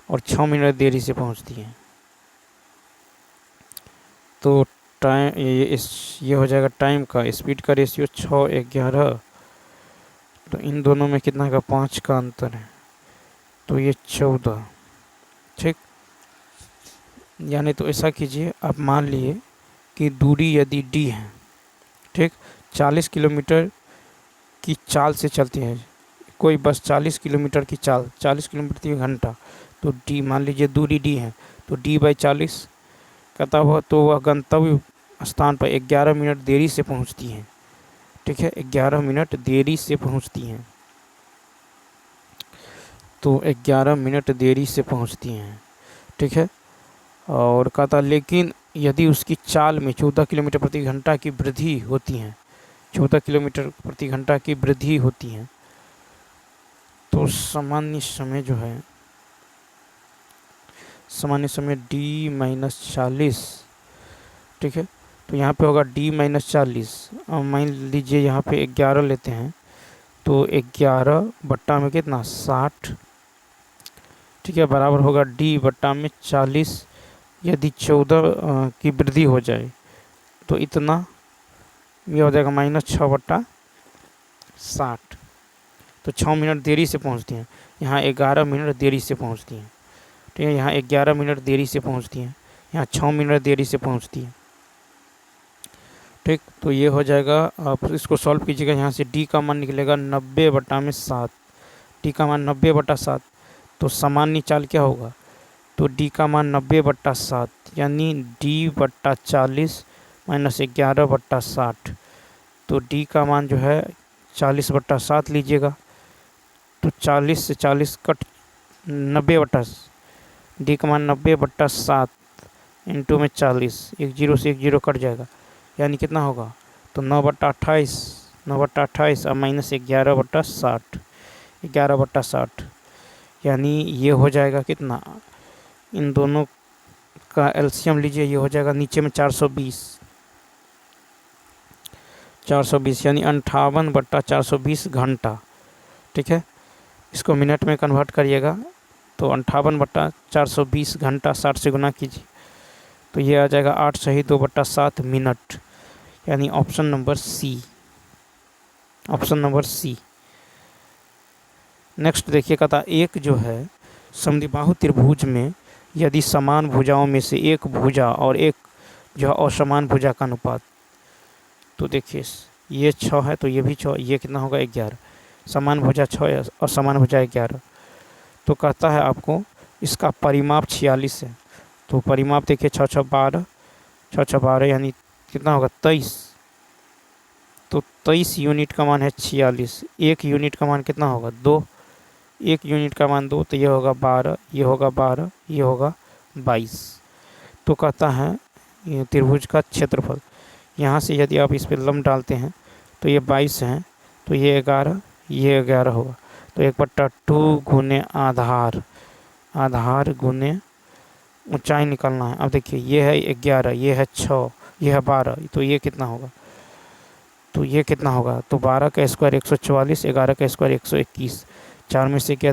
S1: और 6 मिनट देरी से पहुँचती हैं। तो टाइम ये हो जाएगा टाइम का, स्पीड का रेशियो 6 11, तो इन दोनों में कितना का 5 का अंतर है, तो ये 14, ठीक। यानी तो ऐसा कीजिए, आप मान लिए कि दूरी यदि d है, ठीक, 40 किलोमीटर की चाल से चलती है कोई बस 40 किलोमीटर की चाल 40 किलोमीटर प्रति घंटा, तो d मान लीजिए दूरी d है, तो d/40 कहता हुआ, तो वह गंतव्य स्थान पर 11 मिनट देरी से पहुंचती है, ठीक है, 11 मिनट देरी से पहुंचती हैं, तो 11 मिनट देरी से पहुंचती हैं, ठीक है। और कहता लेकिन यदि उसकी चाल में 14 किलोमीटर प्रति घंटा की वृद्धि होती है, 14 किलोमीटर प्रति घंटा की वृद्धि होती है, तो सामान्य समय जो है, सामान्य समय d-40, ठीक है। तो यहाँ पे होगा d-40, और मान लीजिए यहाँ पे 11 लेते हैं, तो 11 बट्टा में कितना 60, ठीक है, बराबर होगा d बट्टा में 40। यदि 14 की वृद्धि हो जाए तो इतना, ये हो जाएगा -6 बट्टा 60, तो 6 मिनट देरी से पहुंचती हैं। यहाँ 11 मिनट देरी से पहुंचती हैं, ठीक है, यहाँ 11 मिनट देरी से पहुंचती हैं, यहाँ 6 मिनट देरी से पहुंचती हैं, ठीक, तो ये हो जाएगा। आप इसको सॉल्व कीजिएगा, यहाँ से डी का मान निकलेगा 90/7। डी का मान 90/7, तो सामान्य चाल क्या होगा, तो डी का मान 90/7 यानी D/40 माइनस 11/60। तो डी का मान जो है 40/7 लीजिएगा, तो 40 से 40 कट 90 डी का मान 90/7 इंटू में 40, एक जीरो से एक जीरो कट जाएगा, यानी कितना होगा, तो 9/28, 9/28 और माइनस 11/60, 11/60 यानी ये हो जाएगा कितना, इन दोनों का एलसीएम लीजिए, ये हो जाएगा नीचे में 420, 420 यानी 58/420 घंटा। ठीक है, इसको मिनट में कन्वर्ट करिएगा, तो 58/420 घंटा 60 से गुना कीजिए, तो ये आ जाएगा 8 सही 2/7 मिनट, यानी option number C, option number C. Next देखिए, कहता एक जो है समद्विबाहु त्रिभुज में यदि समान भुजाओं में से एक भुजा और एक जो है असमान भुजा का अनुपात, तो देखिए ये 6 है तो ये भी 6, ये कितना होगा 11, समान भुजा 6 और समान भुजा 11। तो कहता है आपको इसका परिमाप 46 है, तो परिमाप देखिए 6 6 12, 6 6 12 यानी कितना होगा 23, तो 23 यूनिट का मान है 46, एक यूनिट का मान कितना होगा 2, एक यूनिट का मान 2, तो ये होगा 12, ये होगा 12, ये होगा 22। तो कहता है ये त्रिभुज का क्षेत्रफल, यहाँ से यदि आप इस पर लंब डालते हैं तो ये 22 है, तो ये 11, ये 11 होगा, तो 1/2 गुने आधार, आधार गुने ऊंचाई निकालना है। अब देखिए ये है 11, ये है 6, ये है 12, तो ये कितना होगा, तो ये कितना होगा, तो 12 का स्क्वायर 144, 11 का स्क्वायर 121, 4 में से गया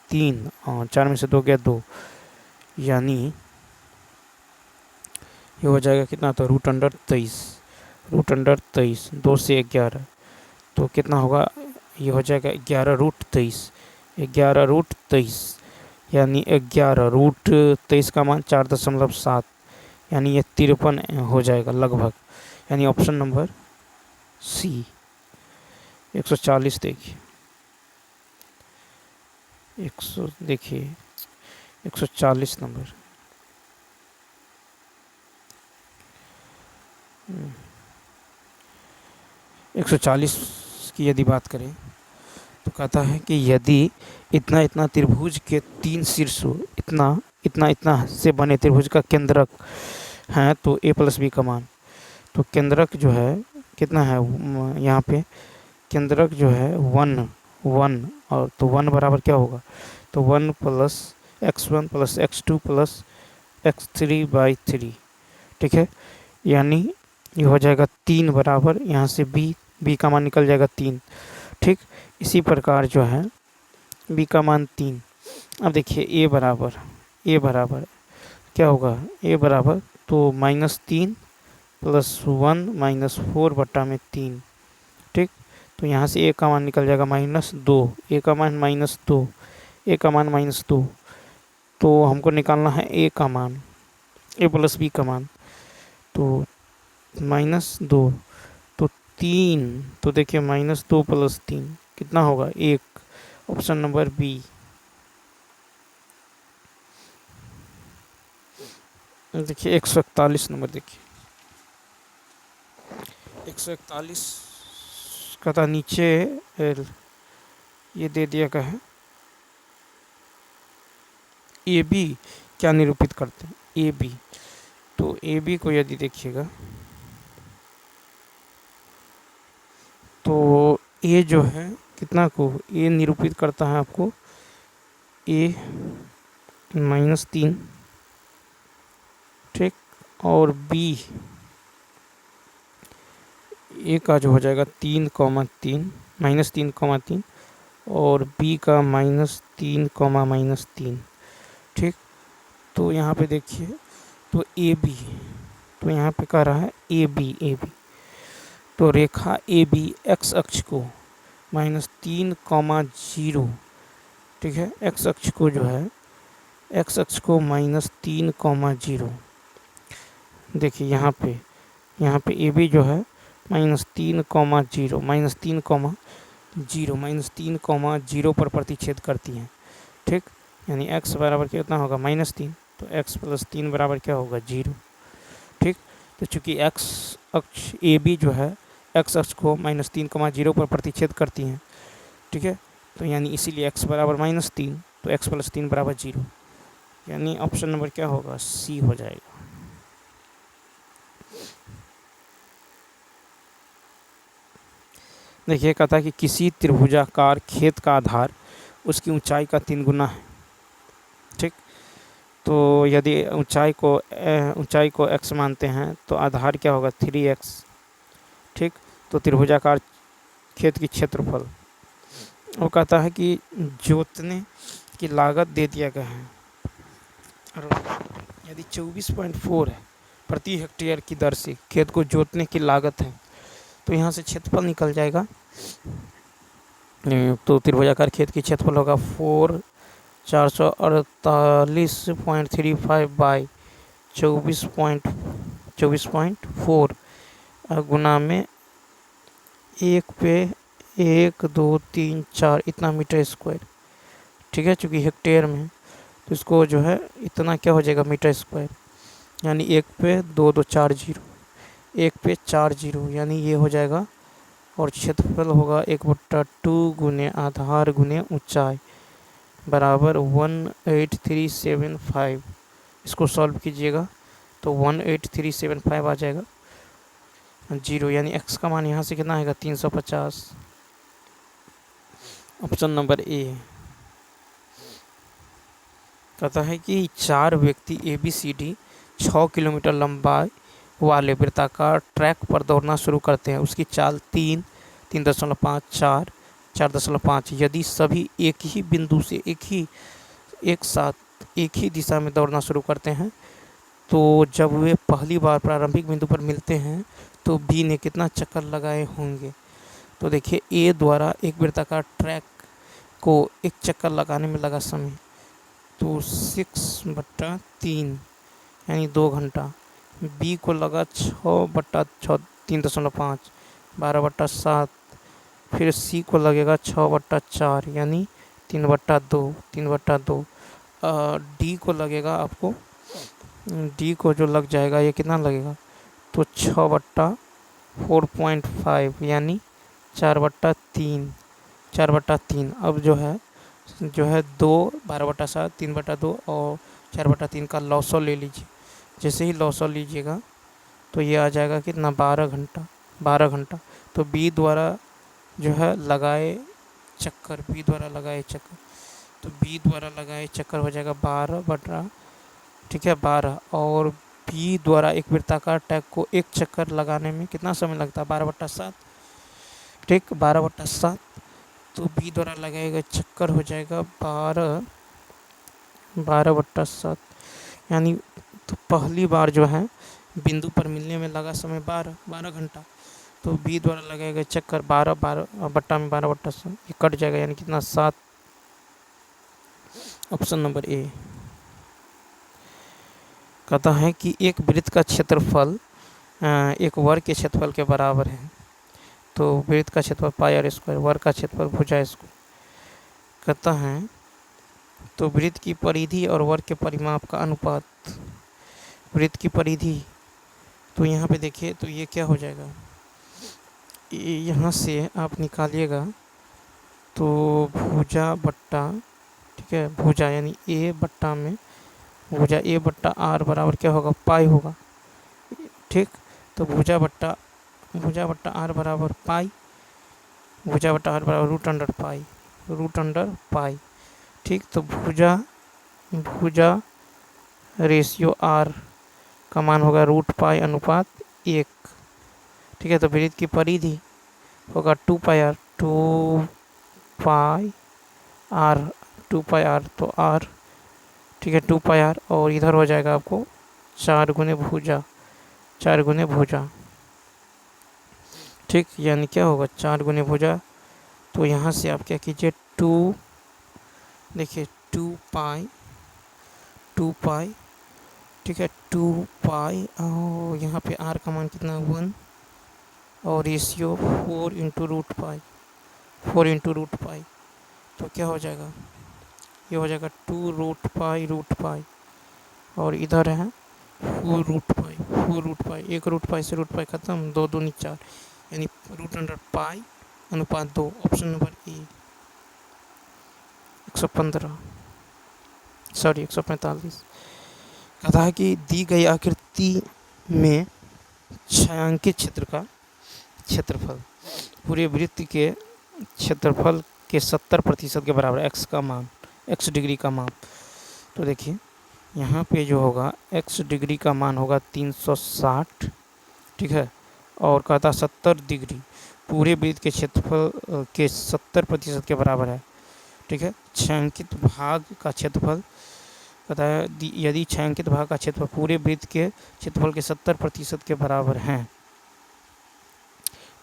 S1: 3 और 4 में से 2 गया 2, यानी ये हो जाएगा कितना, तो √23, √23, 2 से 11, तो कितना होगा, ये हो जाएगा 11√23, 11√23 यानी 11√23 का मान 4.7, यानी ये 53 हो जाएगा लगभग, यानी ऑप्शन नंबर सी 140। देखिए 140 नंबर। 140 की यदि बात करें तो कहता है कि यदि इतना इतना त्रिभुज के 3 शीर्षों इतना इतना इतना से बने त्रिभुज का केंद्रक है, तो a + b का मान, तो केंद्रक जो है कितना है, यहाँ पे केंद्रक जो है 1 1, और तो 1 बराबर क्या होगा, तो 1 + x1 + x2 + x3/3। ठीक है, यानी ये हो जाएगा 3 बराबर, यहाँ से b का मान निकल जाएगा 3। ठीक, इसी प्रकार जो है b का मान 3। अब देखिए a बराबर क्या होगा, a बराबर तो -3 + 1 - 4/3। ठीक, तो यहाँ से a का मान निकल जाएगा -2, a का मान -2, a का मान -2, तो हमको निकालना है a का मान, a + b का मान, तो -2 तो 3, तो देखिए -2 + 3 कितना होगा 1, ऑप्शन नंबर बी। देखिए 141 नंबर, देखिए 141 का था नीचे ये दे दिया का है, ए बी क्या निरूपित करते हैं, ए बी, तो ए बी को यदि देखिएगा तो ए जो है कितना को, ए निरूपित करता है आपको a -3, ठीक, और b a का जो हो जाएगा 3, -3, और b का -3, -3। ठीक, तो यहाँ पे देखिए तो ए बी, तो यहाँ पे कह रहा है ए बी, तो रेखा ए बी एक्स अक्ष को -3, 0, ठीक है, एक्स अक्ष को जो है एक्स अक्ष को -3, 0। देखिए यहाँ पे ए बी जो है -3, -3, -0 पर प्रतिच्छेद करती हैं। ठीक, यानी x बराबर कितना होगा -3, तो x + 3 बराबर क्या होगा 0। ठीक, तो चूँकि x अक्ष ए बी जो है x अक्ष को -3, 0 पर प्रतिच्छेद करती हैं। ठीक है, तो यानी इसीलिए x बराबर -3, तो x + 3 बराबर 0, यानी ऑप्शन नंबर क्या होगा सी हो जाएगा। देखिए कहता है कि किसी त्रिभुजाकार खेत का आधार उसकी ऊंचाई का 3 गुना है। ठीक, तो यदि ऊंचाई को x मानते हैं तो आधार क्या होगा 3x। ठीक, तो त्रिभुजाकार खेत की क्षेत्रफल, वो कहता है कि जोतने की लागत दे दिया गया है और यदि 24.4 है प्रति हेक्टेयर की दर से खेत को जोतने की लागत है, तो यहाँ से क्षेत्रफल निकल जाएगा। तो त्रिभुजाकार खेत की क्षेत्रफल होगा 448.35 बाई 24.4 गुना में 1 पे 1 2 3 4 इतना मीटर स्क्वायर। ठीक है, चूँकि हेक्टेयर में तो इसको जो है इतना क्या हो जाएगा मीटर स्क्वायर, यानी 1 पे 2 2 4 0, 1 पे 4 0, यानी ये हो जाएगा। और क्षेत्रफल होगा 1/2 गुने आधार गुने ऊंचाई बराबर 18375। इसको सॉल्व कीजिएगा तो 18375 आ जाएगा 0, यानी x का मान यहाँ से कितना आएगा 350। Option number A. कहता है कि 4 व्यक्ति ABCD 6 किलोमीटर लंबाई वाले वृत्ताकार ट्रैक पर दौड़ना शुरू करते हैं। उसकी चाल 3, 3.5, 4, 4.5। यदि सभी एक ही बिंदु से एक साथ एक ही दिशा में दौड़ना शुरू करते हैं, तो जब वे पहली बार प्रारंभिक बिंदु पर मिलते हैं तो बी ने कितना चक्कर लगाए होंगे। तो देखिए ए द्वारा एक वृत्ताकार ट्रैक को एक चक्कर लगाने में लगा समय, तो 6/3 यानी 2 घंटा। बी को लगा 6/6 3.5 12/7। फिर सी को लगेगा 6/4 यानी 3/2। डी को लगेगा आपको, डी को जो लग जाएगा ये कितना लगेगा, तो 6/4.5 यानी 4/3। अब जो है 2 12/7 3/2 और 4/3 का लॉसो ले लीजिए। जैसे ही लॉसो लीजिएगा तो ये आ जाएगा कितना 12 घंटा। तो बी द्वारा जो है लगाए चक्कर, तो बी द्वारा लगाए चक्कर हो जाएगा 12, ठीक है 12। और बी द्वारा एक वृत्ताकार ट्रैक को एक चक्कर लगाने में कितना समय लगता है 12/7। ठीक, 12/7। तो बी द्वारा लगाएगा चक्कर हो जाएगा 12/7, यानी तो पहली बार जो है बिंदु पर मिलने में लगा समय 12 घंटा। तो बी द्वारा लगाएगा चक्कर 12/7 ये कट जाएगा, यानी कितना 7। Option number A. कहता है कि एक वृत्त का क्षेत्रफल एक वर्ग के क्षेत्रफल के बराबर है। तो वृत्त का क्षेत्रफल πr², वर्ग का क्षेत्रफल भुजा स्क्वायर। कहता है तो वृत्त की परिधि और वर्ग के परिमाप का अनुपात। वृत्त की परिधि तो यहाँ पे देखिए तो ये क्या हो जाएगा, यहाँ से आप निकालिएगा तो भुजा बट्टा, ठीक है भुजा यानी ए बट्टा में भुजा A/R बराबर क्या होगा पाई होगा। ठीक, तो भुजा बट्टा R बराबर पाई, भुजा बट्टा R बराबर रूट अंडर पाई। ठीक, तो भुजा रेशियो R का मान होगा √π अनुपात 1। ठीक है, तो वृत्त की परिधि होगा 2πr, तो R, ठीक है 2πr, और इधर हो जाएगा आपको 4 गुने भुजा। ठीक, यानी क्या होगा 4 गुने भुजा। तो यहाँ से आप क्या कीजिए 2 पाई, ठीक है 2 पाई, और यहाँ पे R का मान कितना 1, और रेशियो 4 × √π, 4 × √π, तो क्या हो जाएगा, ये हो जाएगा 2√π, और इधर है 4√π, एक √π से √π खत्म, 2 दूनी 4, यानी √π अनुपात 2। ऑप्शन नंबर ए 145 कहा है कि दी गई आकृति में छायांकित क्षेत्र का क्षेत्रफल पूरे वृत्त के क्षेत्रफल के 70% के बराबर एक्स डिग्री का मान। तो देखिए यहाँ पे जो होगा एक्स डिग्री का मान होगा 360, ठीक है, और कहता 70 डिग्री पूरे वृत्त के क्षेत्रफल के 70% के बराबर है, ठीक है। छायांकित भाग का क्षेत्रफल कहता है यदि छायांकित भाग का क्षेत्रफल पूरे वृत्त के क्षेत्रफल के 70% के बराबर हैं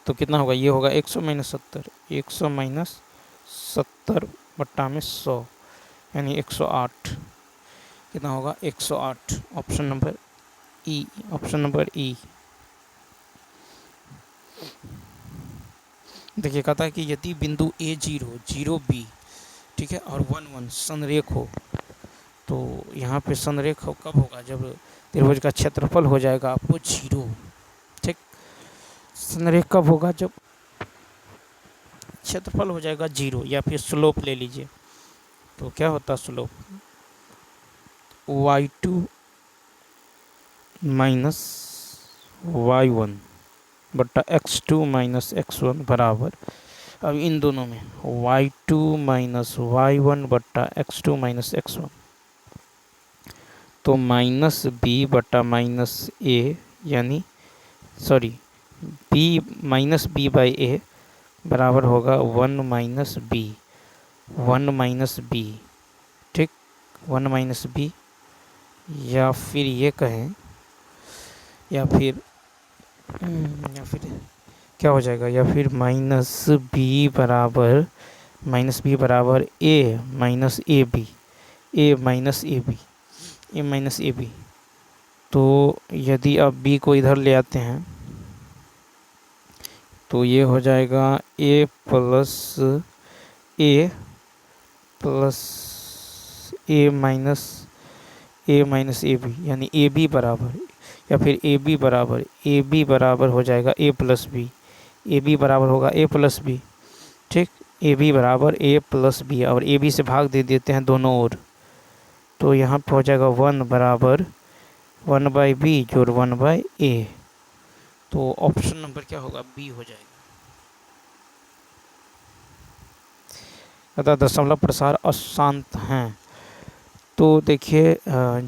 S1: तो कितना होगा, ये होगा 100 - 70, 100 - 70 बट्टा में 100, यानी 108, कितना होगा 108। ऑप्शन नंबर ई। देखिए कहता है कि यदि बिंदु A 0 B, ठीक है, और 1 1 संरेख हो, तो यहाँ पे संरेख कब होगा, जब त्रिभुज का क्षेत्रफल हो जाएगा आपको 0, ठीक। संरेख कब होगा, जब क्षेत्रफल हो जाएगा 0, या फिर स्लोप ले लीजिए, तो क्या होता है स्लोप, y2 - y1 बट्टा x2 - x1 बराबर, अब इन दोनों में y2 - y1 बट्टा x2 - x1, तो -b बट्टा -a, यानी सॉरी b-b/a बराबर होगा 1 - b, 1 - b, ठीक, 1 - b, या फिर ये कहें, या फिर क्या हो जाएगा, या फिर -b बराबर a - ab, तो यदि आप b को इधर ले आते हैं तो ये हो जाएगा a प्लस a ab, यानी ab बराबर, या फिर ab बराबर हो जाएगा a प्लस b, ab बराबर होगा a प्लस b, ठीक, ab बराबर a प्लस b, और ab से भाग दे देते हैं दोनों ओर, तो यहाँ पे हो जाएगा 1 बराबर 1/b जोड़ 1/a, तो ऑप्शन नंबर क्या होगा, बी हो जाएगा। अतः दशमलव प्रसार अशांत हैं, तो देखिए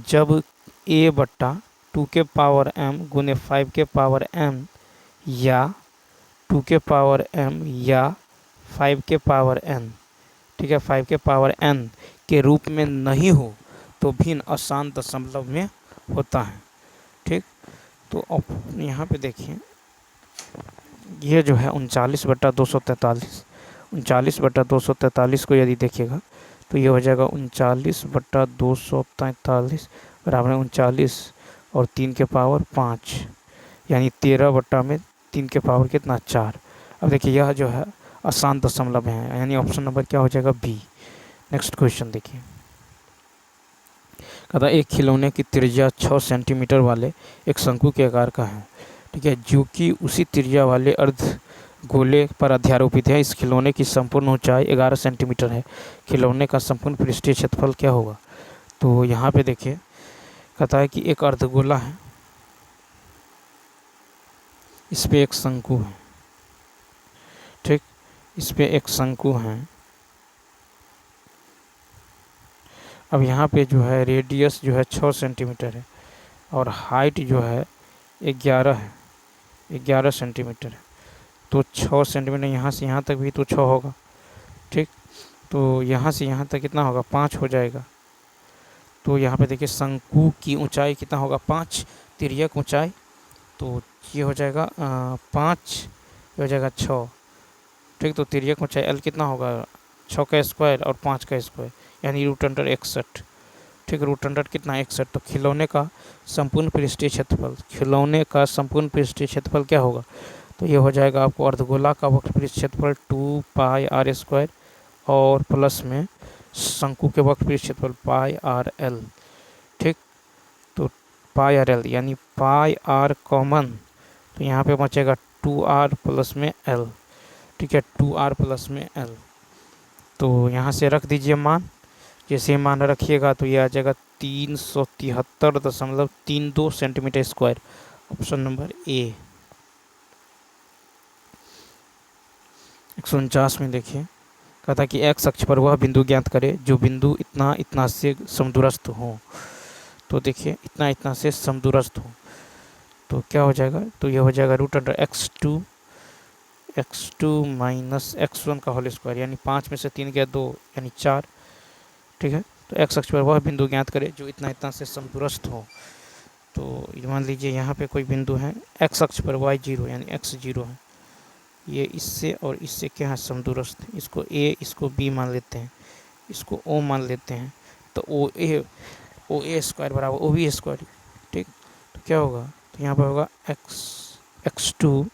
S1: जब a बट्टा 2 के पावर m गुने 5 के पावर m या 2 के पावर m या 5 के पावर n, ठीक है, 5 के पावर n के रूप में नहीं हो तो भिन्न अशांत दशमलव में होता है, ठीक। तो यहाँ पे देखिए ये जो है 39/243 को यदि देखिएगा तो ये हो जाएगा 39/243 बराबर 39 और 3 के पावर 5, यानी 13/3 के पावर कितना 4। अब देखिए यह जो है अशांत दशमलव है, यानी ऑप्शन नंबर क्या हो जाएगा, बी। नेक्स्ट क्वेश्चन देखिए, कहता एक खिलौने की त्रिज्या 6 सेंटीमीटर वाले एक शंकु के आकार का है, ठीक है, जो कि उसी त्रिज्या वाले अर्ध गोले पर अध्यारोपित है। इस खिलौने की संपूर्ण ऊंचाई 11 सेंटीमीटर है। खिलौने का संपूर्ण पृष्ठीय क्षेत्रफल क्या होगा। तो यहाँ पे देखिए कहता है कि एक अर्धगोला है, इस पे एक शंकु है, ठीक, इस पे एक शंकु है। अब यहाँ पे जो है रेडियस जो है 6 सेंटीमीटर है और हाइट जो है 11 सेंटीमीटर है। तो 6 सेंटीमीटर यहाँ से यहाँ तक भी तो 6 होगा, ठीक। तो यहाँ से यहाँ तक कितना होगा, 5 हो जाएगा। तो यहाँ पे देखिए शंकु की ऊंचाई कितना होगा, 5, तिर्यक ऊंचाई, तो ये हो जाएगा 5, ये हो जाएगा 6, ठीक। तो तिर्यक ऊंचाई L कितना होगा, 6 का स्क्वायर और 5 का स्क्वायर, यानी √61, ठीक। √61 कितना 61। तो खिलौने का संपूर्ण पृष्ठीय क्षेत्रफल क्या होगा, तो ये हो जाएगा आपको अर्धगोला का वक्रपृष्ठ क्षेत्रफल 2 पाई आर स्क्वायर और प्लस में शंकु के वक्रपृष्ठ क्षेत्रफल पाई आर एल। ठीक, तो पाई आर एल यानी पाई आर कॉमन, तो यहाँ पे बचेगा 2r प्लस में l। ठीक है, 2r प्लस में l, तो यहाँ से रख दीजिए मान। जैसे मान रखिएगा तो ये आ जाएगा 373.32 centimetre square. Option number A. 149 में देखिए, कहता कि एक्स अक्ष पर वह बिंदु ज्ञात करे जो बिंदु इतना इतना से समदूरस्थ हो। तो देखिए इतना इतना से समदूरस्थ हो, तो क्या हो जाएगा, तो ये हो जाएगा x2 माइनस x1 का होल स्क्वायर, यानी 5 में से 3 गया 2 यानी 4। ठीक है, तो एक्स अक्ष पर वह बिंदु ज्ञात करे जो इतना इतना से समदूरस्थ हो। तो मान लीजिए यहाँ पे कोई बिंदु है, एक्स अक्ष पर y0 यानी x0 है, ये इससे और इससे क्या है समदूरस्थ, इसको a इसको b मान लेते हैं, इसको o मान लेते हैं, तो ओ ए स्क्वायर बराबर ओ बी स्क्वायर। ठीक, तो क्या होगा, तो यहाँ पर होगा x2,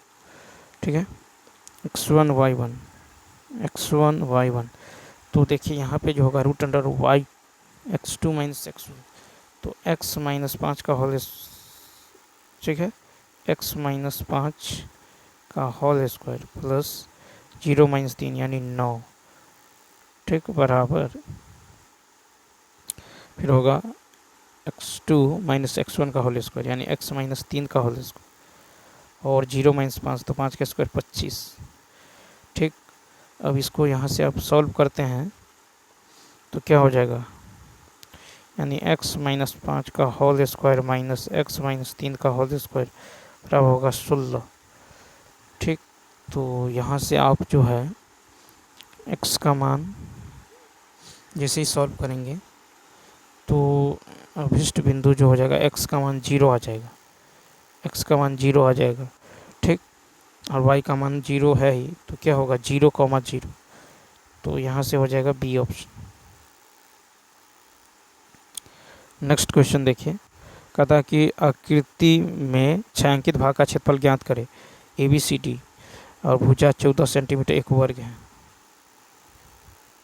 S1: ठीक है, x1 y1, तो देखिए यहाँ पे जो होगा √y x2 माइनस x1, तो x माइनस 5 का होल, ठीक है, x माइनस 5 का होल स्क्वायर प्लस 0 माइनस 3 यानी 9। ठीक, बराबर फिर होगा x2 माइनस x1 का होल स्क्वायर यानी x माइनस 3 का होल स्क्वायर और 0 माइनस 5, तो 5 का स्क्वायर 25। ठीक, अब इसको यहाँ से आप सॉल्व करते हैं तो क्या हो जाएगा, यानी x माइनस 5 का whole square minus x minus 3 का होल स्क्वायर बराबर होगा 16। ठीक, तो यहाँ से आप जो है x का मान जैसे ही सॉल्व करेंगे तो अभिष्ट बिंदु जो हो जाएगा x का मान 0 आ जाएगा, x का मान 0 आ जाएगा। ठीक, और y का मान 0 है ही, तो क्या होगा 0,0, तो यहाँ से हो जाएगा बी ऑप्शन। नेक्स्ट क्वेश्चन देखिए, कहता कि आकृति में छायांकित भाग का क्षेत्रफल ज्ञात करें ABCD और भुजा 14 सेंटीमीटर एक वर्ग है।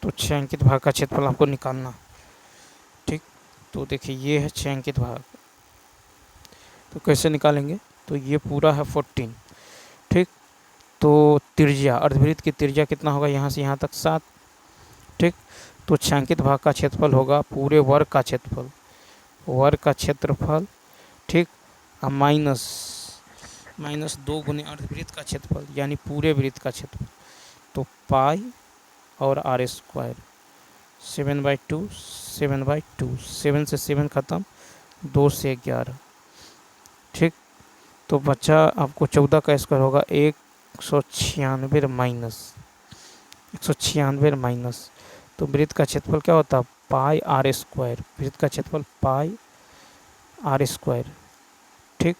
S1: तो छायांकित भाग का क्षेत्रफल आपको निकालना। ठीक, तो देखिए ये है छायांकित भाग, तो कैसे निकालेंगे, तो ये पूरा है 14। ठीक, तो त्रिज्या अर्धवृत्त की त्रिज्या कितना होगा, यहाँ से यहाँ तक 7। ठीक, तो छायांकित भाग का क्षेत्रफल होगा पूरे वर्ग का क्षेत्रफल, ठीक, अब माइनस 2 गुने अर्धवृत्त का क्षेत्रफल यानी पूरे वृत्त का क्षेत्रफल, तो पाई और आर स्क्वायर 7/2, 7 से 7 ख़त्म, 2 से 11। ठीक, तो बचा आपको 14 का स्क्वायर होगा 196 माइनस, तो वृत्त का क्षेत्रफल क्या होता है पाई आर स्क्वायर, वृत्त का क्षेत्रफल पाई आर स्क्वायर। ठीक,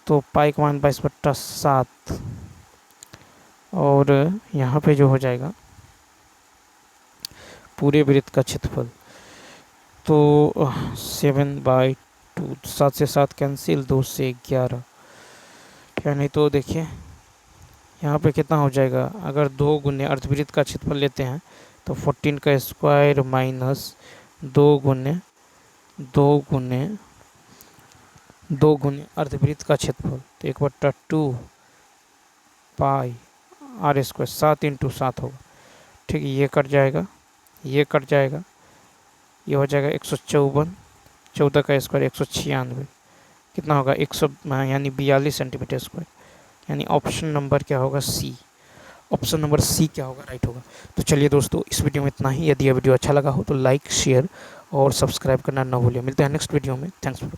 S1: तो पाई का मान 22/7 और यहाँ पे जो हो जाएगा पूरे वृत्त का क्षेत्रफल, तो 7/2, 7 से 7 कैंसिल, 2 से 11, यानी तो देखिए यहाँ पे कितना हो जाएगा, अगर 2 गुने अर्धवृत्त का क्षेत्रफल लेते हैं तो 14 का स्क्वायर माइनस 2 गुने अर्धवृत्त का क्षेत्रफल, तो 1/2 पाई आर स्क्वायर 7 × 7 होगा। ठीक, ये कट जाएगा, ये कट जाएगा, ये हो जाएगा 154, 14 का स्क्वायर 196, कितना होगा 100 यानी 42 सेंटीमीटर स्क्वायर, यानी ऑप्शन नंबर क्या होगा सी। ऑप्शन नंबर सी क्या होगा, राइट होगा। तो चलिए दोस्तों, इस वीडियो में इतना ही। यदि यह वीडियो अच्छा लगा हो तो लाइक, शेयर और सब्सक्राइब करना ना भूलिए। मिलते हैं नेक्स्ट वीडियो में। Thanks for